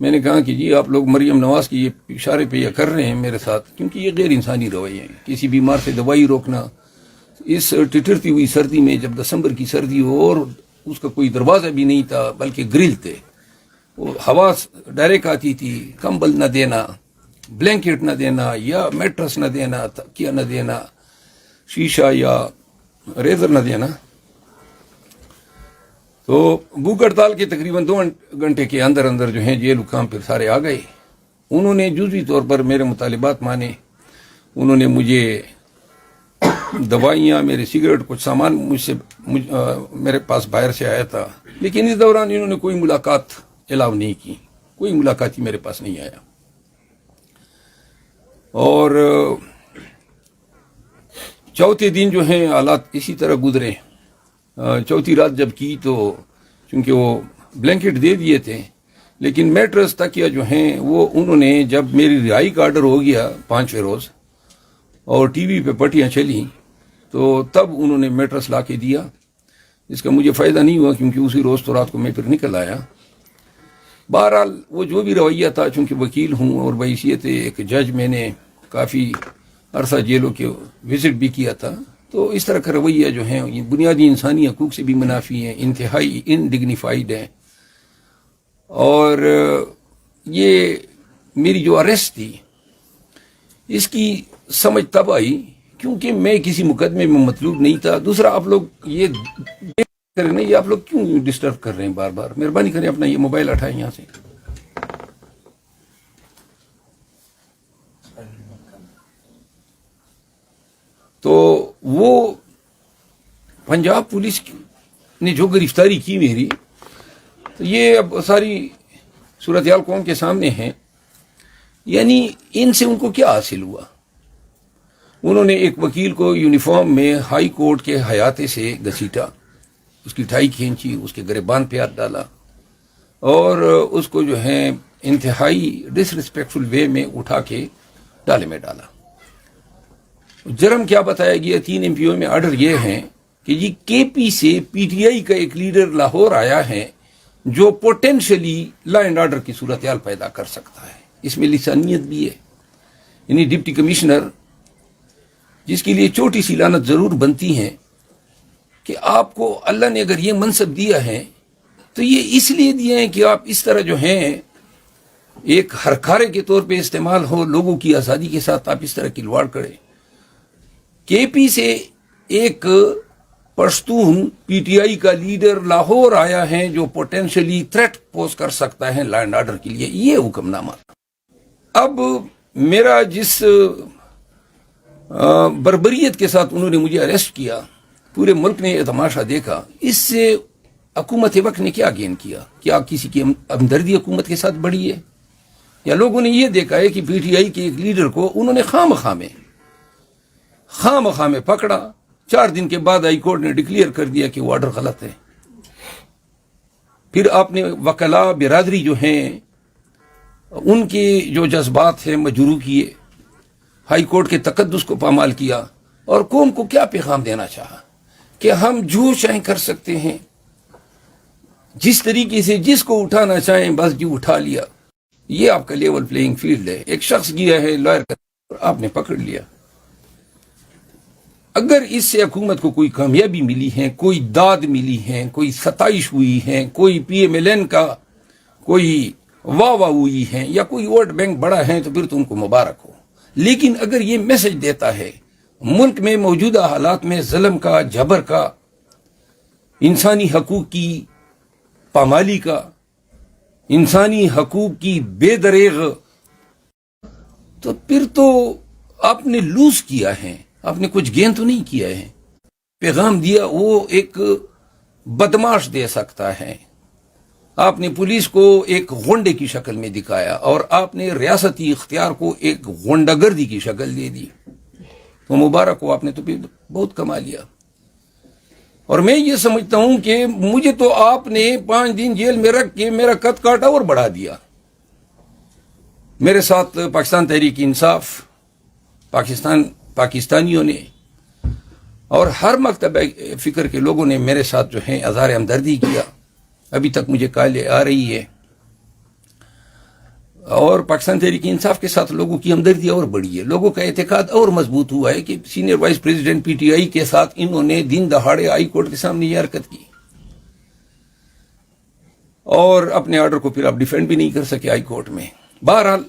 میں نے کہا کہ جی آپ لوگ مریم نواز کی یہ اشارے پہ یہ کر رہے ہیں میرے ساتھ، کیونکہ یہ غیر انسانی رویے ہیں. کسی بیمار سے دوائی روکنا اس ٹٹرتی ہوئی سردی میں، جب دسمبر کی سردی ہو اور اس کا کوئی دروازہ بھی نہیں تھا بلکہ گرل تھے، وہ ہوا ڈائریکٹ آتی تھی. کمبل نہ دینا، بلینکٹ نہ دینا، یا میٹرس نہ دینا، تکیہ نہ دینا، شیشہ یا ریزر نہ دینا. تو بھوک ہڑتال کے تقریباً 2 گھنٹے کے اندر اندر جو ہیں جیل حکام پھر سارے آ گئے. انہوں نے جزوی طور پر میرے مطالبات مانے. انہوں نے مجھے دوائیاں، میرے سگریٹ، کچھ سامان میرے پاس باہر سے آیا تھا. لیکن اس دوران انہوں نے کوئی ملاقات الاؤ نہیں کی، کوئی ملاقات ہی میرے پاس نہیں آیا. اور چوتھے دن جو ہیں حالات اسی طرح گزرے. چوتھی رات جب کی تو چونکہ وہ بلینکٹ دے دیے تھے، لیکن میٹرس تکیہ جو ہیں وہ انہوں نے جب میری رہائی کا آرڈر ہو گیا 5ویں روز اور ٹی وی پہ پٹیاں چلی تو تب انہوں نے میٹرس لا کے دیا. اس کا مجھے فائدہ نہیں ہوا کیونکہ اسی روز تو رات کو میں پھر نکل آیا. بہرحال وہ جو بھی رویہ تھا، چونکہ وکیل ہوں اور بحیثیت ایک جج میں نے کافی عرصہ جیلوں کے وزٹ بھی کیا تھا، تو اس طرح کا رویہ جو ہیں یہ بنیادی انسانی حقوق سے بھی منافی ہیں، انتہائی انڈگنیفائیڈ ہیں. اور یہ میری جو اریسٹ تھی اس کی سمجھ تب آئی کیونکہ میں کسی مقدمے میں مطلوب نہیں تھا. دوسرا آپ لوگ یہ کریں نا، یہ آپ لوگ کیوں ڈسٹرب کر رہے ہیں بار بار؟ مہربانی کریں اپنا یہ موبائل اٹھائیں یہاں سے. تو وہ پنجاب پولیس نے جو گرفتاری کی میری، تو یہ اب ساری صورتحال قوم کے سامنے ہے. یعنی ان سے ان کو کیا حاصل ہوا؟ انہوں نے ایک وکیل کو یونیفارم میں ہائی کورٹ کے حیاتے سے گھسیٹا، اس کی ٹائی کھینچی، اس کے گریبان پہ ہاتھ ڈالا اور اس کو جو ہے انتہائی ڈس ریسپیکٹفل وے میں اٹھا کے ڈالے میں ڈالا. جرم کیا بتایا گیا 3 MPO میں آرڈر یہ ہیں کہ جی کے پی سے پی ٹی آئی کا ایک لیڈر لاہور آیا ہے جو پوٹینشلی لا اینڈ آرڈر کی صورتحال پیدا کر سکتا ہے. اس میں لسانیت بھی ہے. یعنی ڈپٹی کمشنر جس کے لیے چھوٹی سی لعنت ضرور بنتی ہے کہ آپ کو اللہ نے اگر یہ منصب دیا ہے تو یہ اس لیے دیا ہے کہ آپ اس طرح جو ہیں ایک ہرکارے کے طور پہ استعمال ہو, لوگوں کی آزادی کے ساتھ آپ اس طرح کھلواڑ کریں. کے پی سے ایک پشتون پی ٹی آئی کا لیڈر لاہور آیا ہے جو پوٹینشلی تھریٹ پوز کر سکتا ہے لا اینڈ آرڈر کے لیے, یہ حکم نامہ. اب میرا جس بربریت کے ساتھ انہوں نے مجھے اریسٹ کیا, پورے ملک نے یہ تماشا دیکھا. اس سے حکومت وقت نے کیا گین کیا؟ کیا کسی کی ہمدردی حکومت کے ساتھ بڑھی ہے؟ یا لوگوں نے یہ دیکھا ہے کہ پی ٹی آئی کے ایک لیڈر کو انہوں نے خواہ مخواہ میں پکڑا, 4 دن کے بعد ہائی کورٹ نے ڈکلیئر کر دیا کہ وہ آرڈر غلط ہے. پھر آپ نے وکلاء برادری جو ہیں ان کے جو جذبات ہیں مجروح کیے, ہائی کورٹ کے تقدس کو پامال کیا, اور قوم کو کیا پیغام دینا چاہا کہ ہم جو چاہیں کر سکتے ہیں, جس طریقے سے جس کو اٹھانا چاہیں بس جو اٹھا لیا. یہ آپ کا لیول پلینگ فیلڈ ہے. ایک شخص گیا ہے لائر کا, آپ نے پکڑ لیا. اگر اس سے حکومت کو کوئی کامیابی ملی ہے, کوئی داد ملی ہے, کوئی ستائش ہوئی ہے, کوئی پی ایم ایل این کا کوئی واہ ہوئی ہے, یا کوئی ووٹ بینک بڑا ہے, تو پھر تو ان کو مبارک ہو. لیکن اگر یہ میسج دیتا ہے ملک میں موجودہ حالات میں ظلم کا, جبر کا, انسانی حقوق کی پامالی کا, انسانی حقوق کی بے دریغ, تو پھر تو آپ نے لوز کیا ہے, آپ نے کچھ گین تو نہیں کیا ہے. پیغام دیا وہ ایک بدماش دے سکتا ہے. آپ نے پولیس کو ایک غنڈے کی شکل میں دکھایا, اور آپ نے ریاستی اختیار کو ایک غنڈہ گردی کی شکل دے دی. تو مبارک ہو, آپ نے تو بہت کما لیا. اور میں یہ سمجھتا ہوں کہ مجھے تو آپ نے 5 دن جیل میں رکھ کے میرا قد کاٹا اور بڑھا دیا. میرے ساتھ پاکستان تحریک انصاف, پاکستانیوں نے اور ہر مکتب فکر کے لوگوں نے میرے ساتھ جو ہے اظہار ہمدردی کیا. ابھی تک مجھے کالیں آ رہی ہے, اور پاکستان تحریک انصاف کے ساتھ لوگوں کی ہمدردی اور بڑھی ہے. لوگوں کا اعتقاد اور مضبوط ہوا ہے کہ senior vice president P T I کے ساتھ انہوں نے دن دہاڑے ہائی کورٹ کے سامنے یہ حرکت کی, اور اپنے آرڈر کو پھر آپ ڈیفینڈ بھی نہیں کر سکے ہائی کورٹ میں. بہرحال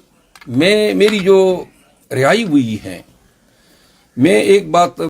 میری جو رہائی ہوئی ہے, میں ایک بات